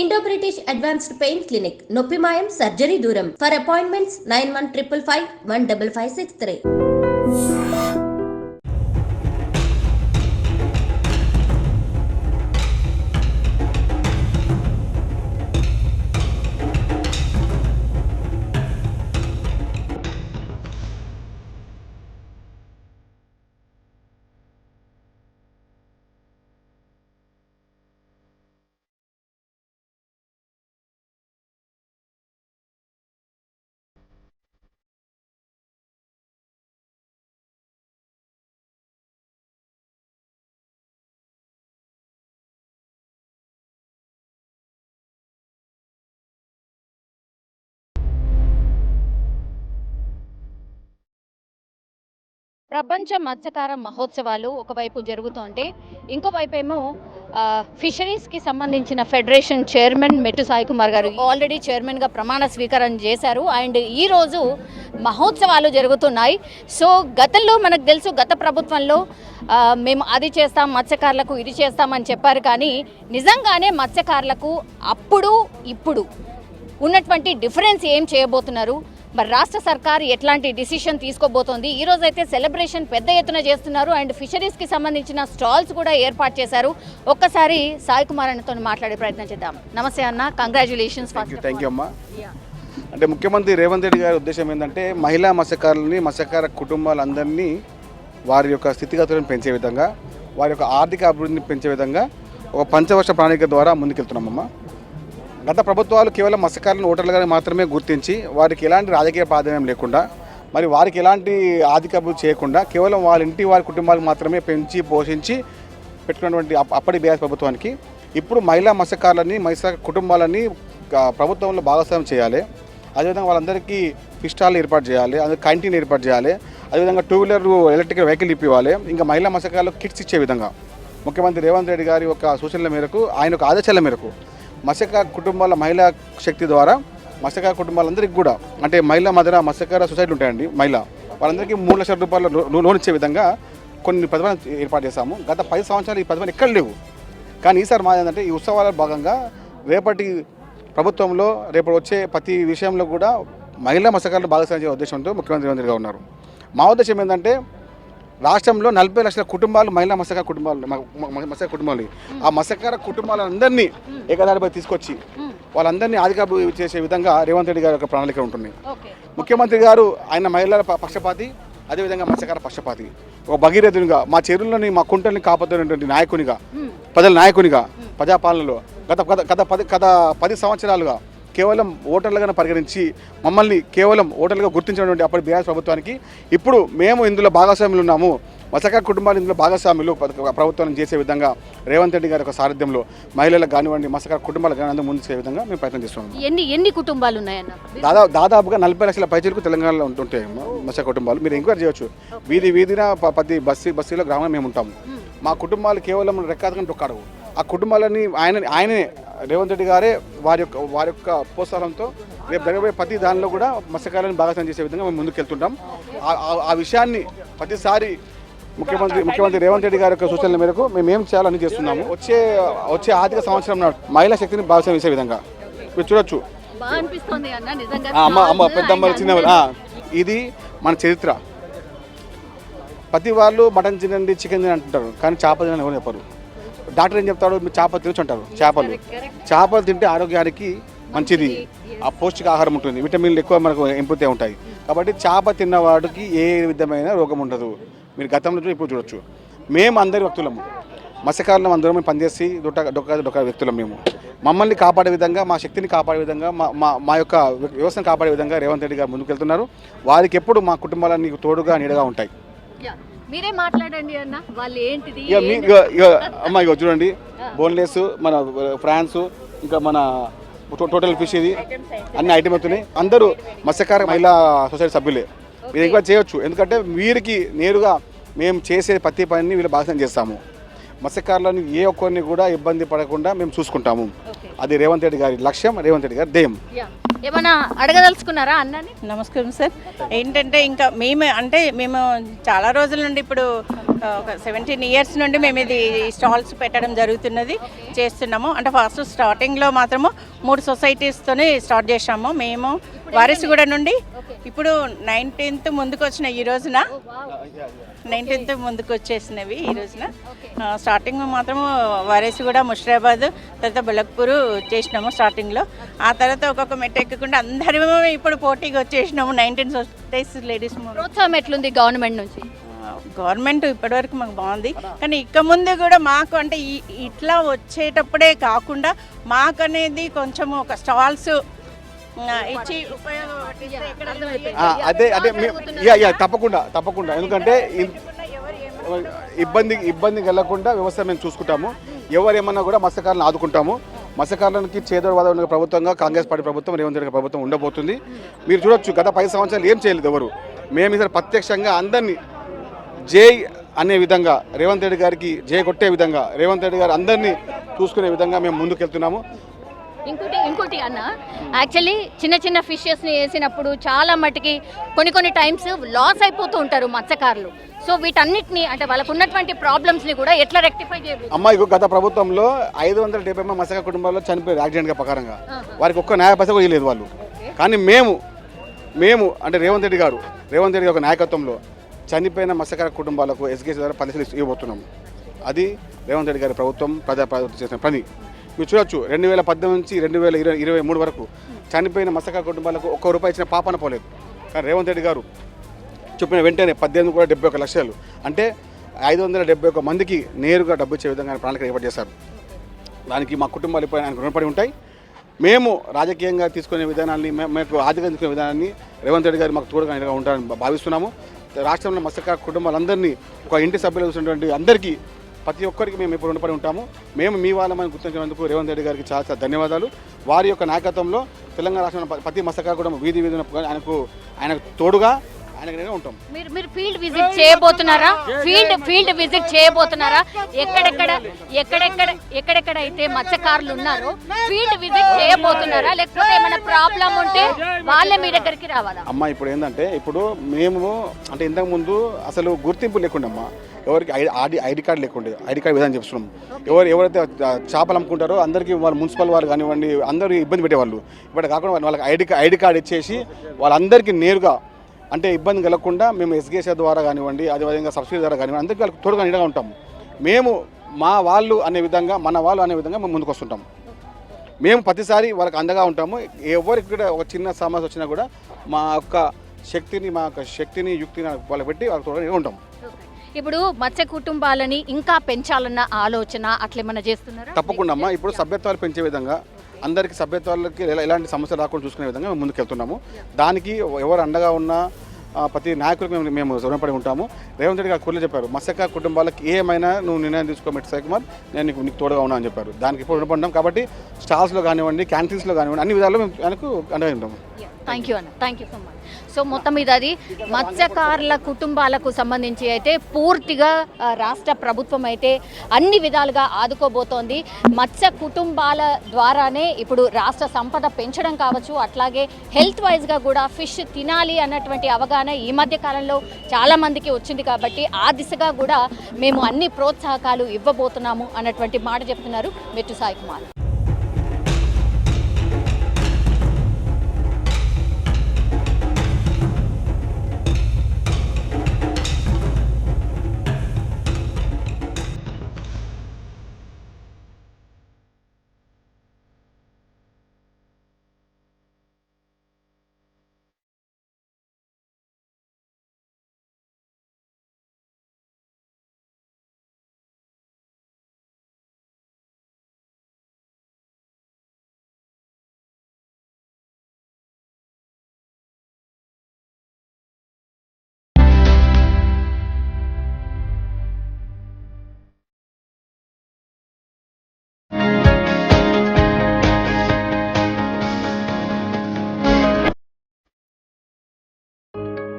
Indo-British Advanced Pain Clinic, Noppimayam Surgery Duram. For appointments 9155 15563. ప్రపంచ మత్స్యకార మహోత్సవాలు ఒకవైపు జరుగుతుంటే ఇంకోవైపు ఏమో ఫిషరీస్కి సంబంధించిన ఫెడరేషన్ చైర్మన్ మెట్టు సాయి కుమార్ గారు ఆల్రెడీ చైర్మన్గా ప్రమాణ స్వీకారం చేశారు. అండ్ ఈరోజు మహోత్సవాలు జరుగుతున్నాయి. సో గతంలో మనకు తెలుసు, గత ప్రభుత్వంలో మేము అది చేస్తాం, మత్స్యకారులకు ఇది చేస్తామని చెప్పారు. కానీ నిజంగానే మత్స్యకారులకు అప్పుడు ఇప్పుడు ఉన్నటువంటి డిఫరెన్స్ ఏం చేయబోతున్నారు, మరి రాష్ట్ర సర్కార్ ఎట్లాంటి డిసిషన్ తీసుకోబోతోంది? ఈ రోజు అయితే సెలబ్రేషన్ పెద్ద ఎత్తున చేస్తున్నారు. అండ్ ఫిషరీస్కి సంబంధించిన స్టాల్స్ కూడా ఏర్పాటు చేశారు. ఒక్కసారి సాయి కుమార్ అన్నతో మాట్లాడే ప్రయత్నం చేద్దాం. నమస్తే అన్న, కంగ్రాచులేషన్స్. థ్యాంక్ యూ అమ్మా. అంటే ముఖ్యమంత్రి రేవంత్ రెడ్డి గారి ఉద్దేశం ఏంటంటే మహిళా మత్స్యకారులని, మత్స్యకార కుటుంబాలందరినీ వారి యొక్క స్థితిగతులను పెంచే విధంగా, వారి యొక్క ఆర్థిక అభివృద్ధిని పెంచే విధంగా ఒక పంచవర్ష ప్రణాళిక ద్వారా ముందుకెళ్తున్నామమ్మా. గత ప్రభుత్వాలు కేవలం మత్స్యకారులను ఓటర్లుగానే మాత్రమే గుర్తించి వారికి ఎలాంటి రాజకీయ ప్రాధాన్యం లేకుండా, మరి వారికి ఎలాంటి ఆర్థిక అభివృద్ధి చేయకుండా కేవలం వాళ్ళ ఇంటి వారి కుటుంబాలకు మాత్రమే పెంచి పోషించి పెట్టుకున్నటువంటి అప్పటి బీఆర్ఎస్ ప్రభుత్వానికి ఇప్పుడు మహిళా మత్స్యకారులని, మత్స్య కుటుంబాలని ప్రభుత్వంలో భాగస్వామ్యం చేయాలి. అదేవిధంగా వాళ్ళందరికీ ఫిష్ స్టాల్ ఏర్పాటు చేయాలి, అదే క్యాంటీన్ ఏర్పాటు చేయాలి, అదేవిధంగా 2-వీలర్ ఎలక్ట్రికల్ వెహికల్ ఇప్పివ్వాలి. ఇంకా మహిళా మత్స్యకారులకు కిట్స్ ఇచ్చే విధంగా ముఖ్యమంత్రి రేవంత్ రెడ్డి గారి యొక్క సూచనల మేరకు, ఆయన యొక్క ఆదేశాల మేరకు మత్స్యకార కుటుంబాల మహిళా శక్తి ద్వారా మత్స్యకార కుటుంబాలందరికీ కూడా, అంటే మహిళా మధ్య మత్స్యకార సొసైటీలు ఉంటాయండి, వాళ్ళందరికీ 3 లక్షల రూపాయల లోన్ ఇచ్చే విధంగా కొన్ని పథకాలు ఏర్పాటు చేశాము. గత 10 సంవత్సరాలు ఈ పథకాలు ఎక్కడ లేవు. కానీ ఈసారి మా ఏంటంటే ఈ ఉత్సవాల భాగంగా రేపటి ప్రభుత్వంలో రేపు వచ్చే ప్రతి విషయంలో కూడా మహిళా మత్స్యకారులు భాగస్వామ్యం చేసే ఉద్దేశంతో ముఖ్యమంత్రి రేవంత్ రెడ్డి గారు ఉన్నారు. మా ఉద్దేశం ఏంటంటే రాష్ట్రంలో 40 లక్షల కుటుంబాలు మహిళా మత్స్యకార కుటుంబాలు ఆ మత్స్యకార కుటుంబాలందరినీ ఏకదారిపై తీసుకొచ్చి వాళ్ళందరినీ అధికారులు చేసే విధంగా రేవంత్ రెడ్డి గారి యొక్క ప్రణాళిక ఉంటుంది. ముఖ్యమంత్రి గారు ఆయన మహిళల పక్షపాతి, అదేవిధంగా మత్స్యకార పక్షపాతి, ఒక భగీరథునిగా మా చెరువులని, మా కుంటల్ని కాపాడుతున్నటువంటి నాయకునిగా, ప్రజల నాయకునిగా ప్రజాపాలనలో గత 10 సంవత్సరాలుగా కేవలం ఓటర్లుగా పరిగణించి మమ్మల్ని కేవలం ఓటర్లుగా గుర్తించినటువంటి అప్పటి బీఆర్ఎస్ ప్రభుత్వానికి ఇప్పుడు మేము ఇందులో భాగస్వాములు ఉన్నాము, మత్స్యకార కుటుంబాలు ఇందులో భాగస్వాములు ప్రభుత్వం చేసే విధంగా రేవంత్ రెడ్డి గారి యొక్క సారథ్యంలో మహిళలకు కానివ్వండి, మత్స్యకార కుటుంబాలకు కానీ అందరూ ముందుకు విధంగా మేము ప్రయత్నం చేస్తున్నాము. ఎన్ని కుటుంబాలు ఉన్నాయన్న? దాదాపుగా 40 లక్షల పైచీలకు తెలంగాణలో ఉంటుంటాయి మత్స్య కుటుంబాలు. మీరు ఎంక్వైరీ చేయవచ్చు. వీధిన ప్రతి బస్సీలో గ్రామంలో మేము ఉంటాము. మా కుటుంబాలు కేవలం రెక్కాదకని డొక్కాడవు. ఆ కుటుంబాలని ఆయనే రేవంత్ రెడ్డి గారే వారి యొక్క ప్రోత్సాహంతో రేపు జరగబోయే ప్రతి దానిలో కూడా మత్స్యకారులను భాగస్వామ్యం చేసే విధంగా మేము ముందుకు వెళ్తుంటాం. ఆ విషయాన్ని ప్రతిసారి ముఖ్యమంత్రి రేవంత్ రెడ్డి గారి యొక్క సూచనల మేరకు మేము ఏం చేయాలని చేస్తున్నాము. వచ్చే ఆర్థిక సంవత్సరం నాడు మహిళా శక్తిని భాగస్వామ్యం చేసే విధంగా మీరు చూడొచ్చు. అమ్మ పెద్దమ్మ చిన్న ఇది మన చరిత్ర. ప్రతి వాళ్ళు మటన్ తినండి, చికెన్ తిని అంటుంటారు, కానీ చేప తినని ఎవరు చెప్పరు. డాక్టర్ ఏం చెప్తాడు, మీరు చేప తినచ్చు అంటారు. చేపలు తింటే ఆరోగ్యానికి మంచిది, ఆ పౌష్టిక ఆహారం ఉంటుంది, విటమిన్లు ఎక్కువ మనకు ఇంపుతే ఉంటాయి. కాబట్టి చేప తిన్నవాడికి ఏ విధమైన రోగం ఉండదు. మీరు గతంలో ఇప్పుడు చూడొచ్చు. మేము అందరి వ్యక్తులము, మత్స్యకారులం అందరం పనిచేసి డొక్క వ్యక్తులం. మమ్మల్ని కాపాడే విధంగా, మా శక్తిని కాపాడే విధంగా, మా యొక్క వ్యవస్థను కాపాడే విధంగా రేవంత్ రెడ్డి గారు ముందుకు వెళ్తున్నారు. వారికి ఎప్పుడు మా కుటుంబాలన్నీ తోడుగా నీడగా ఉంటాయి. మీరే మాట్లాడండి అన్న, వాళ్ళు ఏంటిది అమ్మ ఇగో చూడండి, బోన్లెస్, మన ఫ్రాన్స్, ఇంకా మన టోటల్ ఫిష్, ఇది అన్ని ఐటమ్ అవుతున్నాయి. అందరూ మత్స్యకార మహిళా సొసైటీ సభ్యులే. మీరు ఇంకా చేయొచ్చు, ఎందుకంటే వీరికి నేరుగా మేము చేసే ప్రతి పనిని వీళ్ళు భాగస్వామ్యం చేస్తాము. మత్స్యకారులను ఏ ఒక్కరిని కూడా ఇబ్బంది పడకుండా మేము చూసుకుంటాము. అది రేవంత్ రెడ్డి గారి లక్ష్యం, రేవంత్ రెడ్డి గారి ధ్యేయం. ఏమైనా అడగదలుచుకున్నారా అన్నని? నమస్కారం సార్. ఏంటంటే ఇంకా మేము చాలా రోజుల నుండి ఇప్పుడు ఒక 17 ఇయర్స్ నుండి మేము ఇది స్టాల్స్ పెట్టడం జరుగుతున్నది చేస్తున్నాము. అంటే ఫస్ట్ స్టార్టింగ్లో మాత్రము 3 సొసైటీస్తోనే స్టార్ట్ చేసాము మేము వారసుగూడ నుండి. ఇప్పుడు 19th ముందుకు వచ్చిన ఈ రోజున 19th ముందుకు వచ్చేసినవి ఈ రోజున. స్టార్టింగ్ మాత్రము వారసుగూడ, ముషిరాబాద్, తర్వాత బెలక్పూర్ చేసినాము స్టార్టింగ్లో. ఆ తర్వాత ఒక్కొక్క మెట్టు ఎక్కకుండా అందరూ ఇప్పుడు పోటీగా వచ్చేసినాము 19 సొసైటీస్ లేడీస్. ప్రోత్సాహం ఎట్లుంది గవర్నమెంట్ నుంచి? గవర్నమెంట్ ఇప్పటివరకు మాకు బాగుంది, కానీ ఇక ముందు కూడా మాకు అంటే ఇట్లా వచ్చేటప్పుడే కాకుండా మాకు అనేది కొంచెం ఒక స్టాల్స్ ఇచ్చి అదే తప్పకుండా ఎందుకంటే ఇబ్బంది కలగకుండా వ్యవస్థ మేము చూసుకుంటాము. ఎవరేమన్నా కూడా మత్స్యకారులను ఆదుకుంటాము. మత్స్యకారులకి చేదోడు ఉన్న ప్రభుత్వంగా కాంగ్రెస్ పార్టీ ప్రభుత్వం, రేవంత్ రెడ్డి ప్రభుత్వం ఉండబోతుంది. మీరు చూడొచ్చు, గత 10 సంవత్సరాలు ఏం చేయలేదు ఎవరు. మేము ఇద్దరు ప్రత్యక్షంగా అందరినీ జై అనే విధంగా, రేవంత్ రెడ్డి గారికి జై కొట్టే విధంగా, రేవంత్ రెడ్డి గారు అందరినీ చూసుకునే విధంగా మేము ముందుకెళ్తున్నాము. ఇంకోటి అన్న, యాక్చువల్లీ చిన్న ఫిషెస్ని వేసినప్పుడు చాలా మటుకి కొన్ని టైమ్స్ లాస్ అయిపోతూ ఉంటారు మత్స్యకారులు. సో వీటన్నిటిని అంటే వాళ్ళకు ఉన్నటువంటి ప్రాబ్లమ్స్ని కూడా ఎట్లా రెక్టిఫై చేయాలి? అమ్మాయి గత ప్రభుత్వంలో 570 మంది మత్స్యకార కుటుంబాల్లో చనిపోయారు యాక్సిడెంట్గా ప్రకారంగా. వారికి ఒక్క న్యాయ పైసా కూడా ఇవ్వలేదు వాళ్ళు. కానీ మేము అంటే రేవంత్ రెడ్డి గారి ఒక నాయకత్వంలో చనిపోయిన మత్స్యకార కుటుంబాలకు ఎస్గేసీ ద్వారా 10 లక్షలు ఇవ్వబోతున్నాము. అది రేవంత్ రెడ్డి గారి ప్రభుత్వం ప్రజాప్రభుత్వం చేసిన పని. మీరు చూడొచ్చు, 2018 నుంచి 2023 వరకు చనిపోయిన మత్స్యకార కుటుంబాలకు ₹1 ఇచ్చిన పాపన పోలేదు. కానీ రేవంత్ రెడ్డి గారు చెప్పిన వెంటనే 18 కూడా 71 లక్షలు, అంటే 571 మందికి నేరుగా డబ్బు ఇచ్చే విధంగా ఆయన ప్రణాళిక ఏర్పాటు చేశారు. దానికి మా కుటుంబాలు ఇప్పుడు ఆయనకు రుణపడి ఉంటాయి. మేము రాజకీయంగా తీసుకునే విధానాన్ని, మేము ఆర్థికంగా తీసుకునే విధానాన్ని రేవంత్ రెడ్డి గారు మాకు తోడుగా ఉంటారని భావిస్తున్నాము. రాష్ట్రంలో మత్స్యకార కుటుంబాలందరినీ, ఒక ఇంటి సభ్యులు చూసినటువంటి అందరికీ, ప్రతి ఒక్కరికి మేము ఇప్పుడు రుణపడి ఉంటాము. మేము మీ వాళ్ళమని గుర్తించినందుకు రేవంత్ రెడ్డి గారికి చాలా ధన్యవాదాలు. వారి యొక్క నాయకత్వంలో తెలంగాణ రాష్ట్రంలో ప్రతి మత్స్యకార కుటుంబం వీధి ఆయనకు తోడుగా ఆయనకు ఉంటాం. మీరు ఫీల్డ్ విజిట్ చేయబోతున్నారా? ఫీల్డ్ విజిట్ చేయబోతున్నారా? ఎక్కడెక్కడ అయితే మత్స్యకారులు ఉన్నారో ఫీల్డ్ విజిట్ చేయబోతున్నారా, లేకపోతే ఏమైనా ప్రాబ్లం ఉంటే వాళ్ళే మీ దగ్గరికి రావాలా? అమ్మ ఇప్పుడు ఏంటంటే, ఇప్పుడు మేము అంటే ఇంతకుముందు అసలు గుర్తింపు లేకుండమ్మా, ఎవరికి ఐడి కార్డు లేకుండే, ఐడి కార్డు విధానం చెప్తున్నాం. ఎవరైతే చేపలు అమ్ముకుంటారో అందరికీ వాళ్ళు మున్సిపల్ వాళ్ళు కానివ్వండి అందరూ ఇబ్బంది పెట్టేవాళ్ళు. ఇప్పుడు కాకుండా వాళ్ళకి ఐడి కార్డు ఇచ్చేసి వాళ్ళందరికీ నేరుగా, అంటే ఇబ్బంది కలగకుండా మేము ఎస్గేసీ ద్వారా కానివ్వండి, అదేవిధంగా సబ్సిడీ ద్వారా కానివ్వండి, అందరికీ వాళ్ళకి తోడుగా నీడగా ఉంటాము. మేము మన వాళ్ళు అనే విధంగా మేము ముందుకు వస్తుంటాము. మేము ప్రతిసారి వాళ్ళకి అండగా ఉంటాము. ఎవరికి కూడా ఒక చిన్న సమస్య వచ్చినా కూడా మా యొక్క శక్తిని యుక్తిని వాళ్ళకి పెట్టి వాళ్ళకి తోడుగా ఉంటాము. ఇప్పుడు మత్స్య కుటుంబాలని ఇంకా పెంచాలన్న ఆలోచన అట్లేమన్నా చేస్తున్నారా? తప్పకుండా అమ్మా. ఇప్పుడు సభ్యత్వాలు పెంచే విధంగా, అందరికీ సభ్యత్వాలకి ఎలాంటి సమస్యలు రాకుండా చూసుకునే విధంగా మేము ముందుకెళ్తున్నాము. దానికి ఎవరు అండగా ఉన్నా ప్రతి నాయకులకు మేము రుణపడి ఉంటాము. రేవంత్ రెడ్డి గారు కూర్లు చెప్పారు, మత్స్యకార కుటుంబాలకు ఏమైనా నువ్వు నిర్ణయం తీసుకోమట్టి సాయికుమార్, నేను నీకు తోడుగా ఉన్నా అని చెప్పారు. దానికి ఇప్పుడు రుణపడ్డాం. కాబట్టి స్టాల్స్లో కానివ్వండి, క్యాంటీన్స్లో కానివ్వండి, అన్ని విధాల్లో మేము ఆయనకు అండగా ఉంటాము. థ్యాంక్ యూ అన్న, thank you so much. So మొత్తం మీద అది మత్స్యకారుల కుటుంబాలకు సంబంధించి అయితే పూర్తిగా రాష్ట్ర ప్రభుత్వం అయితే అన్ని విధాలుగా ఆదుకోబోతోంది. మత్స్య కుటుంబాల ద్వారానే ఇప్పుడు రాష్ట్ర సంపద పెంచడం కావచ్చు, అట్లాగే హెల్త్ వైజ్గా కూడా ఫిష్ తినాలి అన్నటువంటి అవగాహన ఈ మధ్య కాలంలో చాలామందికి వచ్చింది. కాబట్టి ఆ దిశగా కూడా మేము అన్ని ప్రోత్సాహకాలు ఇవ్వబోతున్నాము అన్నటువంటి మాట చెప్తున్నారు మెట్టు సాయి కుమార్.